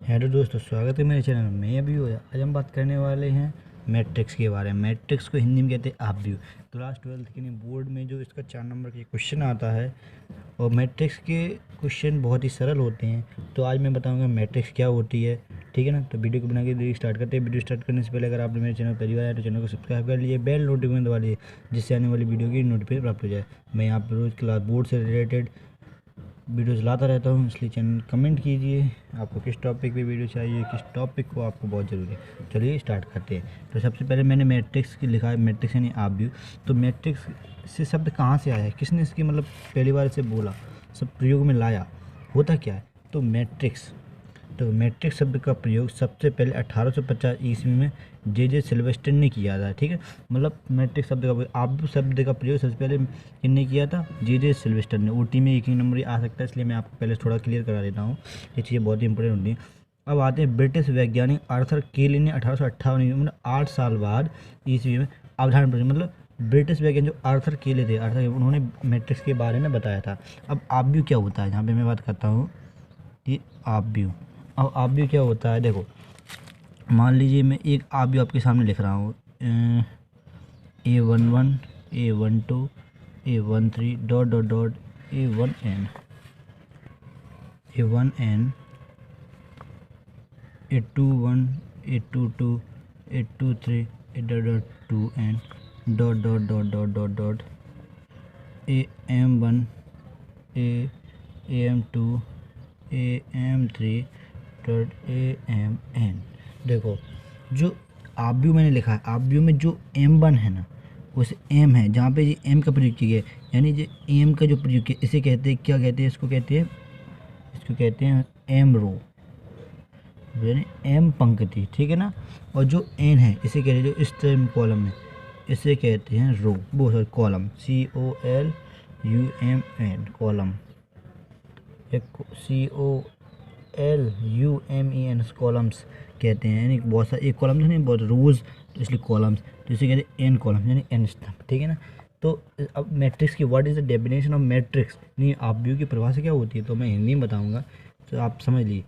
Hello दोस्तों, स्वागत है मेरे चैनल में। अभी आज हम बात करने वाले हैं मैट्रिक्स के बारे में। मैट्रिक्स को हिंदी में कहते हैं आव्यूह। क्लास 12th के लिए बोर्ड में जो इसका 4 नंबर का क्वेश्चन आता है और मैट्रिक्स के क्वेश्चन बहुत ही सरल होते हैं। तो आज मैं बताऊंगा मैट्रिक्स क्या होती है, ठीक है ना। तो वीडियो को बना के स्टार्ट करते हैं। वीडियो स्टार्ट करने से पहले अगर आपने मेरे चैनल पहली बार आया तो चैनल को सब्सक्राइब कर लीजिए, बेल नोटिफिकेशन दबा लीजिए, जिससे आने वाली वीडियो की नोटिफिकेशन प्राप्त हो जाए। मैं यहाँ पर रोज़ क्लास बोर्ड से रिलेटेड वीडियोस लाता रहता हूँ, इसलिए चैनल कमेंट कीजिए आपको किस टॉपिक पे वीडियो चाहिए, किस टॉपिक को आपको बहुत ज़रूरी है। चलिए स्टार्ट करते हैं। तो सबसे पहले मैंने मैट्रिक्स की लिखा है, मैट्रिक्स यानी आव्यूह। तो मैट्रिक्स से शब्द कहाँ से आया है, किसने इसकी पहली बार इसे बोला, सब प्रयोग में लाया, होता क्या है। तो मैट्रिक्स शब्द का प्रयोग सबसे पहले 1850 ईस्वी में जे सिल्वेस्टर ने किया था, ठीक है। मैट्रिक्स शब्द का आव्यूह शब्द का प्रयोग सबसे पहले किसने किया था, जे सिल्वेस्टर ने। ओटी में एक ही नंबर ही आ सकता है, इसलिए मैं आपको पहले थोड़ा क्लियर करा देता हूँ, ये चीज़ें बहुत ही इंपॉर्टेंट होती हैं। अब आते हैं ब्रिटिश वैज्ञानिक आर्थर केली ने 1858 8 साल बाद ईस्वी में अवधारणा ब्रिटिश वैज्ञानिक जो आर्थर केले थे, उन्होंने मैट्रिक्स के बारे में बताया था। अब आव्यूह क्या होता है, यहाँ पे मैं बात करता हूँ कि आव्यूह। अब आव्यूह क्या होता है, देखो मान लीजिए मैं एक आव्यूह आपके सामने लिख रहा हूँ, A11 A12 A13 dot dot dot A1n A21 A22 A23 A.2n dot dot dot dot dot dot AM1 AM2 AM3 dot AMN। देखो जो आव्यूह मैंने लिखा है, आव्यूह में जो M1 है ना, उस M है जहाँ पे ये M का प्रयोग किया गया, यानी जो M का जो प्रयोग किया, इसे कहते हैं, क्या कहते हैं, इसको कहते हैं M रो, यानी M पंक्ति, ठीक है ना। और जो N है इसे कहते हैं, जो इस तरह कॉलम है, इसे कहते हैं रो, वो sorry column, COLUMN column, COLUMEN columns कहते हैं। यानी बहुत सारे, एक कॉलम नहीं बहुत रोज़, तो इसलिए कॉलम्स, तो इसे कहते हैं एन कॉलम यानी एन स्तंभ, ठीक है ना। तो अब मैट्रिक्स की what is the definition of matrix, नहीं आव्यूह की परिभाषा क्या होती है, तो मैं हिंदी में बताऊंगा, तो आप समझ लीजिए।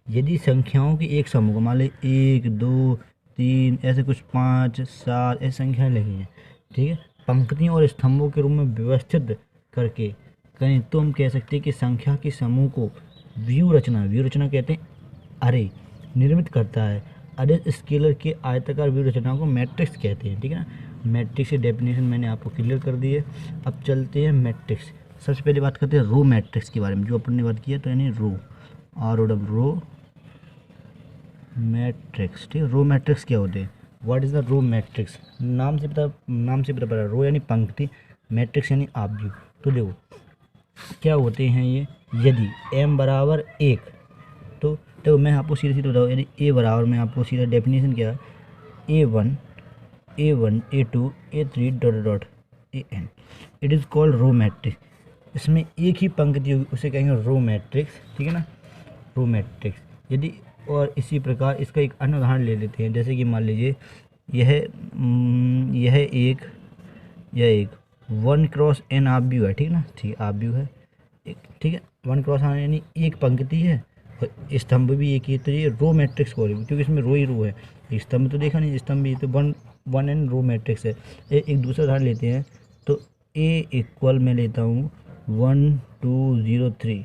यदि संख्याओं की एक समूह, मान ली 1 2 3 ऐसे कुछ 5 7 ऐसी संख्याएँ लिखी हैं, ठीक है, पंक्तियों और स्तंभों के रूप में व्यवस्थित करके करें, तो हम कह सकते हैं कि संख्या के समूह को व्यू रचना कहते हैं, अरे निर्मित करता है। अरे स्केलर के आयताकार व्यू रचना को मैट्रिक्स कहते हैं, ठीक है ना। मैट्रिक्स की डेफिनेशन मैंने आपको क्लियर कर दी है। अब चलते हैं मैट्रिक्स। सबसे पहले बात करते हैं रो मैट्रिक्स के बारे में, जो अपन ने बात किया, तो यानी रो रो मैट्रिक्स, ठीक है। रो मैट्रिक्स क्या होते हैं, what is the row matrix, नाम से पता पड़ा, रो यानी पंक्ति, मैट्रिक्स यानी आव्यूह। तो देखो क्या होते हैं ये, यदि m बराबर 1, तो मैं आपको सीधे बताऊँ, यदि a बराबर, मैं आपको सीधा डेफिनेशन क्या, A1 A2 A3 dot dot AN, it is called row matrix. इसमें एक ही पंक्ति होगी, उसे कहेंगे रो मैट्रिक्स, ठीक है ना, रो मैट्रिक्स। यदि और इसी प्रकार इसका एक अन्य उदाहरण ले लेते हैं, जैसे कि मान लीजिए यह एक 1 क्रॉस n आव्यूह है, ठीक है ना, ठीक आव्यूह है एक, ठीक है। 1 क्रॉस n यानी एक पंक्ति है और स्तंभ भी एक ही, तो ये रो मैट्रिक्स को, क्योंकि इसमें रो ही रो है, स्तंभ तो देखा नहीं, स्तंभ भी, तो वन एन रो मैट्रिक्स है। एक दूसरा उदाहरण लेते हैं, तो A इक्वल मैं लेता हूँ 1 2 0 3,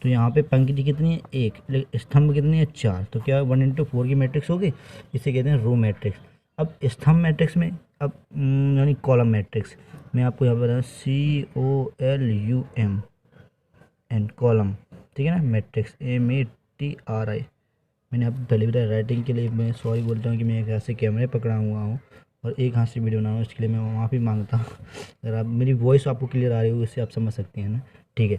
तो यहाँ पे पंक्ति कितनी है, एक, लेकिन स्तंभ कितनी है, 4, तो क्या 1 into 4 की मैट्रिक्स होगी, इसे कहते हैं रो मैट्रिक्स। अब स्तंभ मैट्रिक्स में, अब यानी कॉलम मैट्रिक्स, मैं आपको यहाँ पर बताऊँ COLUMN कॉलम, ठीक है ना, मैट्रिक्स MATRI। मैंने आपको पहले बताया, राइटिंग के लिए मैं सॉरी बोलता हूँ कि मैं एक हाथ से कैमरे पकड़ा हुआ हूँ और एक हाथ से वीडियो बना रहा हूँ, इसके लिए मैं माफ़ी मांगता हूँ। अगर आप मेरी वॉइस आपको क्लियर आ रही हो, इससे आप समझ सकते हैं ना, ठीक है।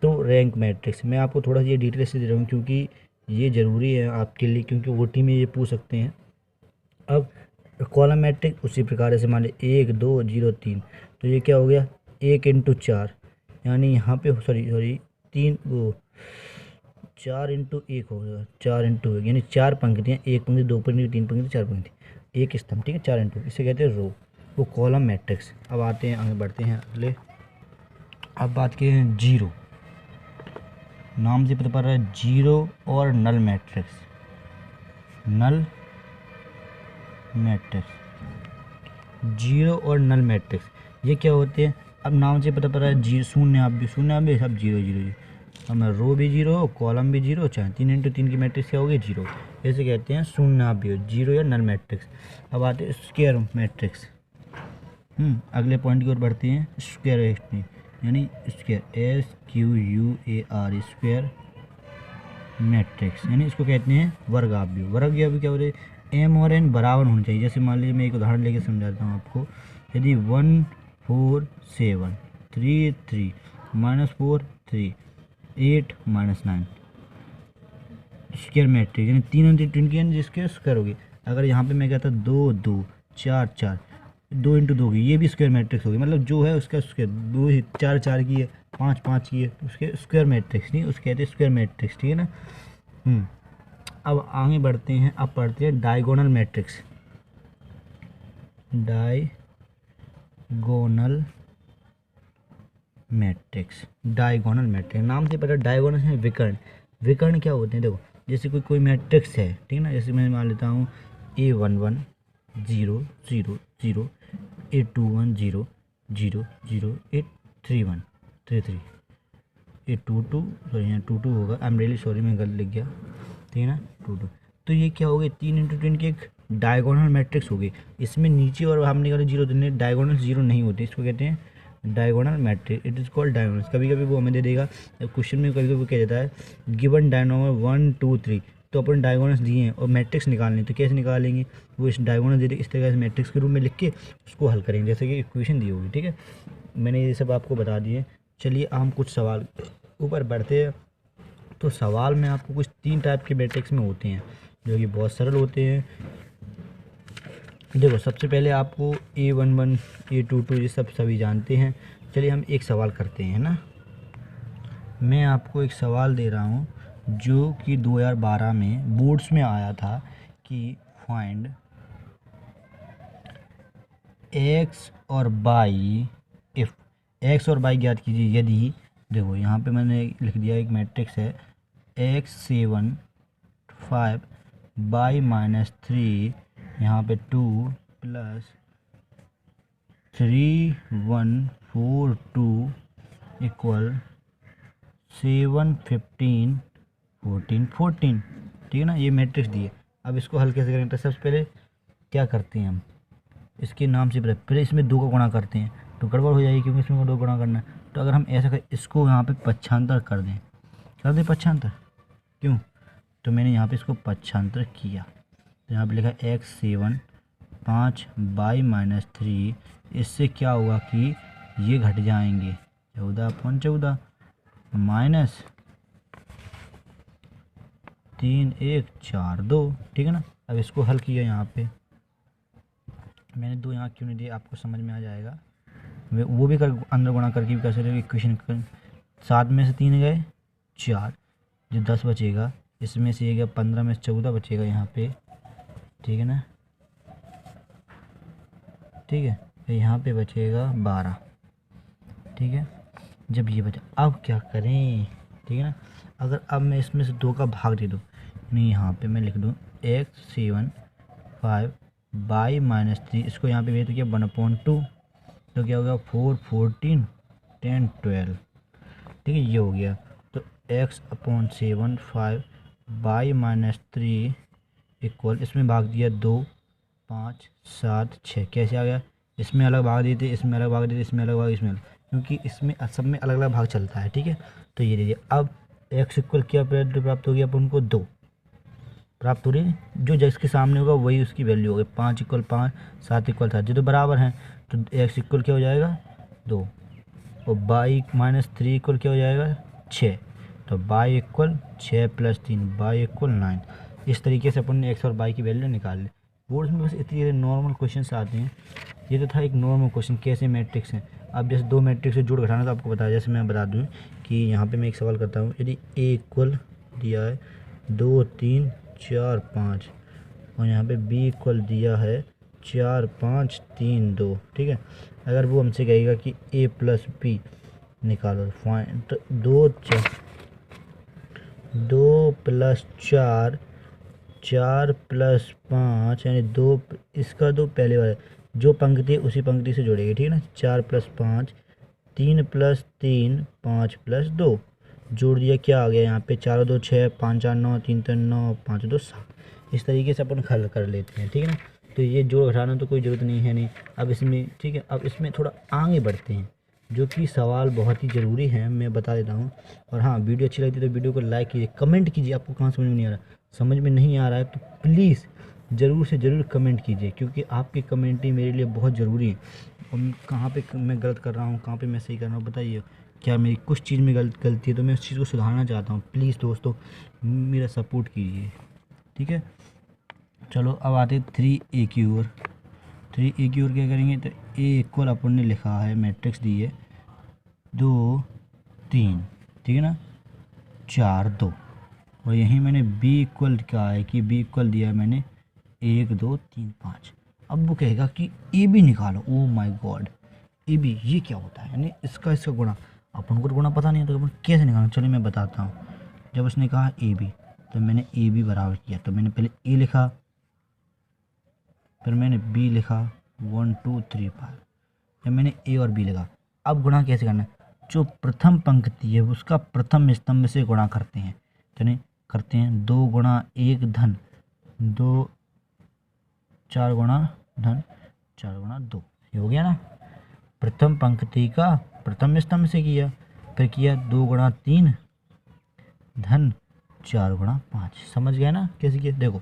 तो रैंक मैट्रिक्स मैं आपको थोड़ा सा ये डिटेल से दे रहा हूँ, क्योंकि ये ज़रूरी है आपके लिए, क्योंकि OT में ये पूछ सकते हैं। अब कॉलम मैट्रिक्स उसी प्रकार से, मान लीजिए 1 2 0 3, तो ये क्या हो गया, 1 into 4, यानी यहाँ पे सॉरी 3 वो 4 into 1 हो गया, 4 into 1 यानी 4 पंक्तियाँ, एक पंक्ति, दो पंक्ति, तीन पंक्ति, चार पंक्ति, एक स्तंभ, ठीक है, 4 into, इसे कहते हैं रो, वो कॉलम मैट्रिक्स। अब आते हैं, आगे बढ़ते हैं अगले। अब बात की हैं जीरो, नाम से पता पड़ रहा है जीरो और null matrix, null matrix. Zero और नल मैट्रिक्स ये क्या होते हैं? अब नाम से पता है जीरो, शून्य आप भी सब जीरो जीरो जीरो। अब मैं रो भी जीरो हो, कॉलम भी जीरो, चाहे 3x3 की मैट्रिक्स क्या होगी? जीरो। ऐसे कहते हैं शून्य आप भी हो, जीरो या नल मैट्रिक्स। अब आते हैं स्क्वायर मैट्रिक्स। अगले पॉइंट की ओर बढ़ते हैं। स्क्वायर यानी स्क्वायर, SQUAR स्क्वायर मैट्रिक्स, यानी इसको कहते हैं वर्गाव्य। वर्गाव्य क्या होते हैं? M और N बराबर होने चाहिए। जैसे मान लीजिए मैं एक उदाहरण लेके समझाता हूँ आपको। यदि 1 4 7 3 3 -4 3 8 -9 स्क्वायर मैट्रिक्स, यानी 3 जिसके स्क्वायर होगी। अगर यहाँ पे मैं कहता 2 2 4 4 2 × 2 की, ये भी स्क्वायर मैट्रिक्स होगी। मतलब जो है उसका स्क्वायर, 2 4 4 की है, 5 5 की है, उसके स्क्वायर मैट्रिक्स नहीं, उसके कहते हैं स्क्वायर मैट्रिक्स। ठीक है ना। अब आगे बढ़ते हैं। अब पढ़ते हैं diagonal matrix. Diagonal matrix, diagonal matrix नाम से पता, डायगोनल है विकर्ण। विकर्ण क्या होते हैं? देखो, जैसे कोई मैट्रिक्स है, ठीक है ना। जैसे मैं मान लेता हूँ A11 0 0 0, A21 0 0 0, A31 33, A22 sorry यहाँ 22 होगा, आई एम रियली सॉरी मैं गलत लिख गया, ठीक है ना, 22। तो ये क्या हो गया? 3 × 10 की एक डायगोनल मैट्रिक्स होगी। इसमें नीचे और हम निकाले जीरो देने, डायगोनल जीरो नहीं होते, इसको कहते हैं diagonal matrix. It is called diagonal. कभी कभी वो हमें दे देगा क्वेश्चन में, कभी कभी कह देता है गिवन डायगोनल 1 2 3, तो अपन डायगोनल्स दिए हैं और मैट्रिक्स निकालनी, तो कैसे निकालेंगे? वो इस डायगोनल दे दे, इस तरह से मैट्रिक्स के रूप में लिख के उसको हल करेंगे, जैसे कि इक्वेशन दी होगी। ठीक है, मैंने ये सब आपको बता दिए। चलिए हम कुछ सवाल ऊपर बढ़ते हैं। तो सवाल में आपको कुछ 3 टाइप के मैट्रिक्स में होते हैं जो कि बहुत सरल होते हैं। देखो, सबसे पहले आपको A11 A22 ये सब सभी जानते हैं। चलिए हम एक सवाल करते हैं ना। मैं आपको एक सवाल दे रहा हूँ जो कि 2012 में बोर्ड्स में आया था कि फाइंड x और y, इफ़ x और y ज्ञात कीजिए यदि, देखो यहाँ पे मैंने लिख दिया एक मैट्रिक्स है x7 5 y -3, यहाँ पे 2 + 3 1 4 2 = 7 15 14 14। ठीक है ना, ये मैट्रिक्स दिए। अब इसको हल कैसे करेंगे? तो सबसे पहले क्या करते हैं हम, इसके नाम से पहले इसमें 2 का गुणा करते हैं, तो गड़बड़ हो जाएगी क्योंकि इसमें 2 गुणा करना है। तो अगर हम ऐसा करें, इसको यहाँ पे पक्षांतर कर दें पक्षांतर, क्यों? तो मैंने यहाँ पे इसको पक्षांतर किया, तो यहाँ पे लिखा x7 5 y -3, इससे क्या होगा कि ये घट जाएंगे 14/14 -3 1 4 2। ठीक है ना। अब इसको हल किया, यहाँ पे मैंने 2 यहाँ क्यों नहीं दिए, आपको समझ में आ जाएगा। वो भी कर अंदर गुणा करके भी कर सकते हो इक्वेशन कर। 7 में से 3 गए 4, जो 10 बचेगा, इसमें से ये गया 15 में से 14 बचेगा यहाँ पे। ठीक है ना, ठीक है, तो यहाँ पे बचेगा 12। ठीक है, जब ये बचा, अब क्या करें? ठीक है ना, अगर अब मैं इसमें से 2 का भाग दे दूँ, नहीं यहाँ पे मैं लिख दूँ x7 5 y -3, इसको यहाँ पे भेज तो क्या 1/2, तो क्या होगा 4 14 10 12। ठीक है, ये हो गया। तो x/7 5 y -3 = इसमें भाग दिया 2 5 7 6, कैसे आ गया? इसमें अलग भाग देते, इसमें अलग भाग देते, इसमें अलग भाग, इसमें अलग, क्योंकि इसमें सब में अलग अलग भाग चलता है। ठीक है, तो ये दीजिए। अब x = क्या प्राप्त हो गया अपन को? 2 प्राप्त हो रही है, जो जिसके सामने होगा वही उसकी वैल्यू होगी। 5 = 5 7 = 7, जो तो बराबर हैं, तो x = क्या हो जाएगा? 2, और y -3 = क्या हो जाएगा? 6, तो y = 6 + 3 y = 9। इस तरीके से अपन ने x और y की वैल्यू निकाल ली। बोर्ड्स में बस इतनी नॉर्मल क्वेश्चन आते हैं। ये तो था एक नॉर्मल क्वेश्चन, कैसे मैट्रिक्स हैं। अब जैसे 2 मैट्रिक्स से जोड़ घटाना, तो आपको बताया, जैसे मैं बता दूँ कि यहाँ पे मैं एक सवाल करता हूँ। यदि A = दिया है 2 3 4 5, और यहाँ पे B = दिया है 4 5 3 2। ठीक है, अगर वो हमसे कहेगा कि A + B निकालो, फाइन, तो 2 + 4 4 + 5 यानी 2, इसका 2 पहले वाला जो पंक्ति है उसी पंक्ति से जोड़ेगी, ठीक है ना। 4 + 5 3 + 3 5 + 2 जोड़ दिया, क्या आ गया यहाँ पे 4 2 6 5 4 9 3 3 9 5 2 7। इस तरीके से अपन हल कर लेते हैं, ठीक है ना। तो ये जोड़ घटाना तो कोई ज़रूरत नहीं है नहीं। अब इसमें ठीक है, अब इसमें थोड़ा आगे बढ़ते हैं, जो कि सवाल बहुत ही ज़रूरी है, मैं बता देता हूँ। और हाँ, वीडियो अच्छी लगती है तो वीडियो को लाइक कीजिए, कमेंट कीजिए। आपको कहाँ समझ में नहीं आ रहा, समझ में नहीं आ रहा है तो प्लीज़ ज़रूर से ज़रूर कमेंट कीजिए, क्योंकि आपकी कमेंट ही मेरे लिए बहुत ज़रूरी है। और कहाँ पे मैं गलत कर रहा हूँ, कहाँ पे मैं सही कर रहा हूँ, बताइए। क्या मेरी कुछ चीज़ में गलती है तो मैं उस चीज़ को सुधारना चाहता हूँ। प्लीज़ दोस्तों मेरा सपोर्ट कीजिए, ठीक है। चलो अब आते 3a की ओर। 3a की ओर क्या करेंगे, तो a = अपन ने लिखा है, मैट्रिक्स दी है 2 3, ठीक है ना, 4 2। और यहीं मैंने b कहा है कि b दिया है मैंने 1 2 3 5। अब वो कहेगा कि ए बी निकालो। Oh my god, A B ये क्या होता है, यानी इसका गुणा। अपन को गुणा पता नहीं है तो अपन कैसे निकालना, चलिए मैं बताता हूँ। जब उसने कहा ए बी तो मैंने ए बी बराबर किया, तो मैंने पहले ए लिखा, फिर मैंने बी लिखा 1 2 3 5, फिर मैंने ए और बी लिखा। अब गुणा कैसे करना है, जो प्रथम पंक्ति है उसका प्रथम स्तंभ से गुणा करते हैं। चलिए करते हैं, 2 × 1 धन 2, 4 × धन 4 × 2, ये हो गया ना। प्रथम पंक्ति का प्रथम स्तंभ से किया, फिर किया 2 × 3 धन 4 × 5। समझ गया ना कैसे किया, देखो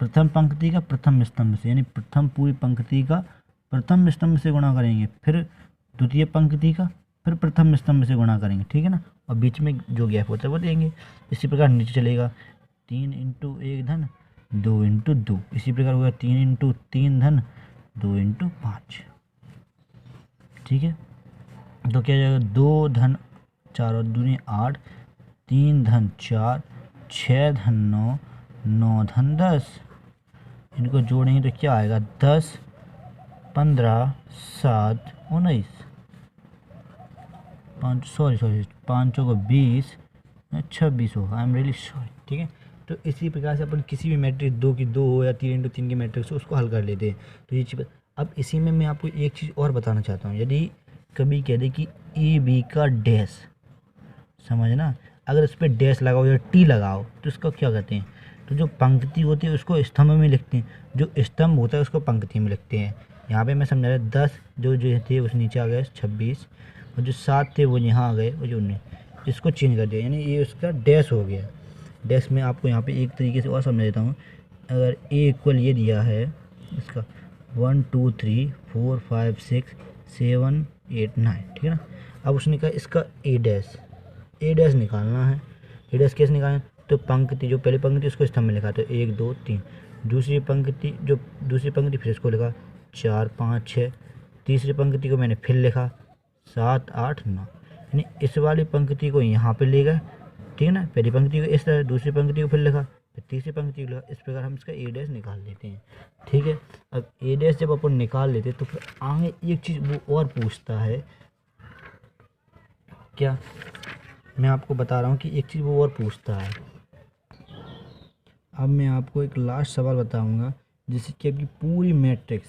प्रथम पंक्ति का प्रथम स्तंभ से, यानी प्रथम पूरी पंक्ति का प्रथम स्तंभ से गुणा करेंगे, फिर द्वितीय पंक्ति का फिर प्रथम स्तंभ से गुणा करेंगे, ठीक है ना। और बीच में जो गैप होता है वो देंगे। इसी प्रकार नीचे चलेगा 3 × 1 धन 2 × 2, इसी प्रकार होगा 3 × 3 धन 2 × 5, ठीक है। तो क्या जाएगा, 2 धन 4 और 2 8, 3 धन 4 6 धन 9 9 धन 10। इनको जोड़ेंगे तो क्या आएगा, 10 15 7 19, 5 5 को 20 26 होगा। आई एम रियली सॉरी, ठीक है। तो इसी प्रकार से अपन किसी भी मैट्रिक्स 2 की 2 हो या 3 × 3 की मैट्रिक्स हो उसको हल कर लेते हैं। तो ये चीज़, अब इसी में मैं आपको एक चीज़ और बताना चाहता हूँ। यदि कभी कह दे कि ए बी का डैश, समझना, अगर इस पर डैश लगाओ या टी लगाओ तो इसको क्या कहते हैं, तो जो पंक्ति होती है उसको स्तंभ में लिखते हैं, जो स्तंभ होता है उसको पंक्ति में लिखते हैं। यहाँ पे मैं समझा रहा 10 जो थे उस नीचे आ गए 26, और जो 7 थे वो यहाँ आ गए, और जो 19, इसको चेंज कर दिया, यानी ये उसका डैश हो गया। डैश में आपको यहाँ पे एक तरीके से और समझा देता हूँ। अगर ए = ये दिया है इसका 1 2 3 4 5 6 7 8 9, ठीक है ना। अब उसने कहा इसका ए डैश निकालना है। ए डैश कैसे निकालें, तो पंक्ति जो पहली पंक्ति उसको स्तंभ में लिखा, तो 1 2 3, दूसरी पंक्ति फिर इसको लिखा 4 5 6, तीसरी पंक्ति को मैंने फिर लिखा 7 8 9, यानी इस वाली पंक्ति को यहाँ पे ले गए, ठीक है ना। पहली पंक्ति को इस तरह, दूसरी पंक्ति को फिर लिखा, फिर तीसरी पंक्ति को लिखा। इस प्रकार हम इसका ए डैश निकाल लेते हैं, ठीक है। अब ए डैश जब अपन निकाल लेते हैं तो फिर आगे एक चीज़ वो और पूछता है, क्या मैं आपको बता रहा हूँ कि एक चीज़ वो और पूछता है। अब मैं आपको एक लास्ट सवाल बताऊंगा जिससे कि आपकी पूरी मैट्रिक्स,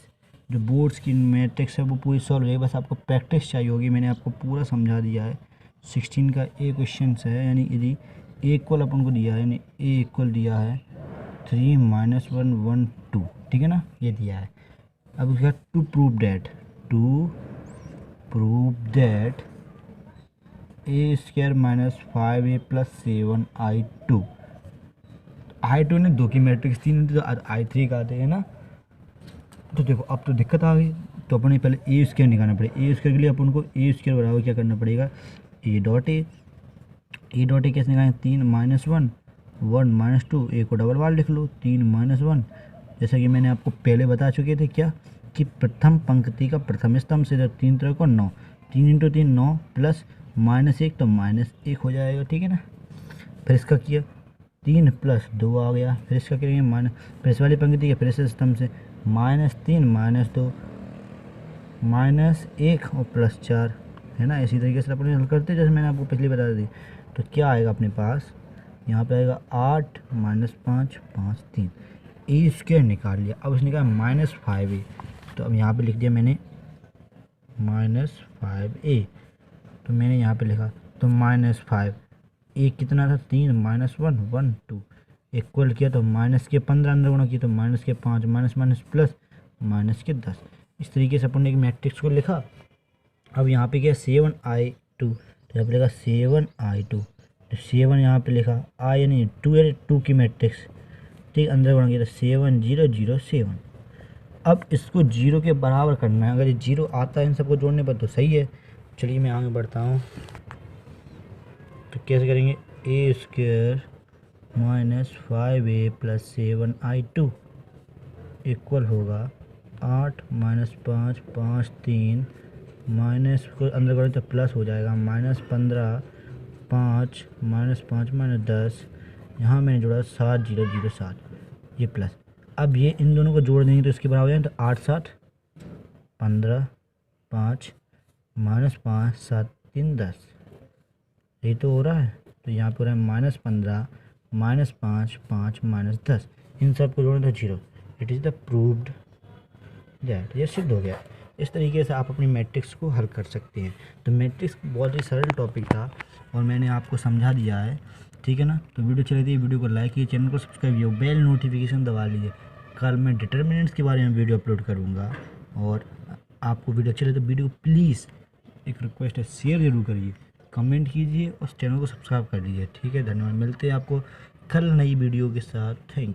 जो बोर्ड्स की मैट्रिक्स है वो पूरी सॉल्व हो जाएगी। बस आपको प्रैक्टिस चाहिए होगी, मैंने आपको पूरा समझा दिया है। 16 का ए क्वेश्चन है, यानी यदि ए = अपन को दिया है, यानी ए = दिया है 3 - 1 1 2, ठीक है ना, ये दिया है। अब उसका to prove that a² - 5a + 7i2, i2 ने 2 की मैट्रिक्स 3 तो i3 का आते हैं ना। तो देखो अब तो दिक्कत आ गई, तो अपने पहले a² निकालना पड़ेगा। a² के लिए अपन को a² बराबर क्या करना पड़ेगा, a कैसे निकालें, 3 - 1 1 - 2, a को डबल बार लिख लो 3 - 1, जैसा कि मैंने आपको पहले बता चुके थे क्या, कि प्रथम पंक्ति का प्रथम स्तंभ से 3 तरह को 9, 3 × 3 9 प्लस -1 तो -1 हो जाएगा, ठीक है ना। फिर इसका किया 3 + 2 आ गया, फिर इसका करेंगे फिर इस वाली पंक्ति के फिर से स्तंभ से -3 - 2 -1 और +4, है ना। इसी तरीके से अपन हल करते हैं जैसे मैंने आपको पिछली बता दी। तो क्या आएगा अपने पास, यहाँ पे आएगा 8 -5 5 3, ए स्क्वायर निकाल लिया। अब इसने कहा -5a, तो अब यहाँ पे लिख दिया मैंने -5a, तो मैंने यहाँ पे लिखा तो -5, ए कितना था 3, -1 1 2, इक्वल किया तो माइनस के 15 अंदर गुणा किया तो -5 माइनस माइनस प्लस -10। इस तरीके से अपन ने एक मैट्रिक्स को लिखा। अब यहाँ पे क्या 7i2, तो यहाँ पे लिखा 7i2, तो 7 यहाँ पे लिखा, आई यानी 2 है, 2 की मैट्रिक्स, ठीक, अंदर गुणा किया तो 7 0 0 7। अब इसको 0 के बराबर करना है। अगर ये 0 आता है इन सबको जोड़ने पर तो सही है। चलिए मैं आगे बढ़ता हूँ। तो कैसे करेंगे, ए स्क्वायर -5a + 7i2 इक्वल होगा 8 -5 5 3 माइनस को अंदर करें तो प्लस हो जाएगा -15 5 -5 -10, यहाँ मैंने जोड़ा 7 0 0 7, ये प्लस। अब ये इन दोनों को जोड़ देंगे तो इसके बराबर हो जाएगा, तो 8 7 15 5 -5 7 3 10, यही तो हो रहा है। तो यहाँ पर हो रहा है -15 -5 5 -10, इन सब को जोड़ें तो 0। It is the proved that, ये सिद्ध हो गया। इस तरीके से आप अपनी मैट्रिक्स को हल कर सकते हैं। तो मैट्रिक्स बहुत ही सरल टॉपिक था और मैंने आपको समझा दिया है, ठीक है ना। तो वीडियो चली थी, वीडियो को लाइक कीजिए, चैनल को सब्सक्राइब कीजिए, बेल नोटिफिकेशन दबा लीजिए। कल मैं डिटर्मिनेंट्स के बारे में वीडियो अपलोड करूँगा। और आपको वीडियो अच्छी लगे तो वीडियो प्लीज़, एक रिक्वेस्ट है, शेयर जरूर करिए, कमेंट कीजिए और चैनल को सब्सक्राइब कर लीजिए, ठीक है। धन्यवाद, मिलते हैं आपको कल नई वीडियो के साथ। Thank you.